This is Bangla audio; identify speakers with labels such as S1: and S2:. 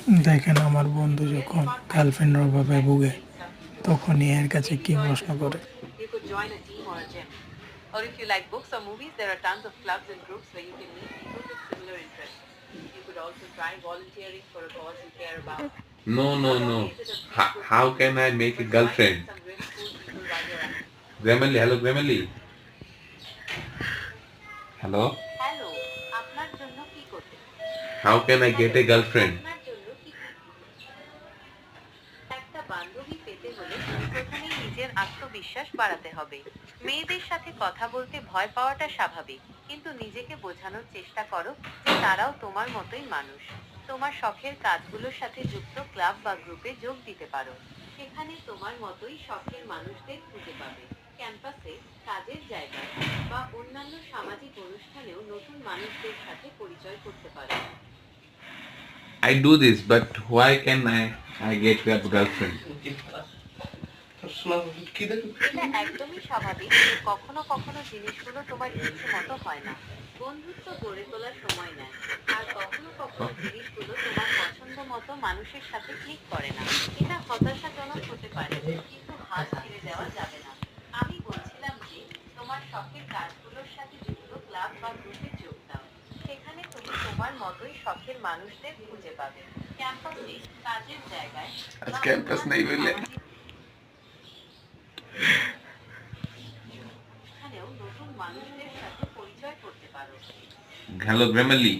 S1: দেখেন আমার বন্ধু যখন গার্লফ্রেন্ডের অভাবে ভুগে তখনই এর কাছে কি প্রশ্ন করে।
S2: You could join a team or a gym. Or if you like books or movies, there are tons of clubs and groups where you can meet people with similar interests. You could also try volunteering for a cause you care about.
S3: No, no,
S2: Not only
S3: no.
S2: is it a feel good
S3: How
S2: feeling,
S3: can I make a
S2: but you might meet
S3: girlfriend?
S2: some really cool people while you're at it.
S3: Grammarly, hello, Grammarly. Hello.
S2: Hello, আপনার জন্য কি করতে
S3: How can I get
S2: hello
S3: a girlfriend?
S2: আপনার জন্য কি একটা বান্ধবী পেতে হলে প্রথমেই নিজের আত্মবিশ্বাস বাড়াতে হবে। মেয়েদের সাথে কথা বলতে ভয় পাওয়াটা স্বাভাবিক, কিন্তু নিজেকে বোঝানোর চেষ্টা করো যে তারাও তোমার মতোই মানুষ। তোমার শখের কাজগুলোর সাথে যুক্ত ক্লাব বা গ্রুপে যোগ দিতে পারো। সেখানে তোমার মতোই শখের মানুষদের খুঁজে পাবে। ক্যাম্পাসে, কাজের জায়গায় বা অন্যান্য সামাজিক অনুষ্ঠানেও নতুন মানুষদের সাথে পরিচয় করতে পারো।
S3: I do this, but why can I get a girlfriend?
S2: এটা একদমই স্বাভাবিক যে কখনো কখনো জিনিসগুলো তোমার ইচ্ছে মতো হয় না। বন্ধুত্ব গড়ে তোলার সময় নেয়। আর কখনো কখনো জিনিসগুলো তোমার পছন্দ মতো মানুষের সাথে ক্লিক করে না। এটা হতাশাজনক হতে পারে, কিন্তু হাল ছেড়ে দেওয়া যাবে না। আমি বলছিলাম যে তোমার শখের কাজগুলোর সাথে যুক্ত ক্লাব বা গ্রুপে যোগ দাও। সেখানে তুমি তোমার মতোই শখের মানুষদের খুঁজে পাবে। ক্যাম্পাসে, কাজের জায়গায়
S3: आज
S2: বা
S3: कैंपस
S2: অন্যান্য
S3: नहीं मिले।
S2: সামাজিক এখানেও নতুন মানুষদের সাথে পরিচয় করতে পারো।
S3: Hello, Grammarly.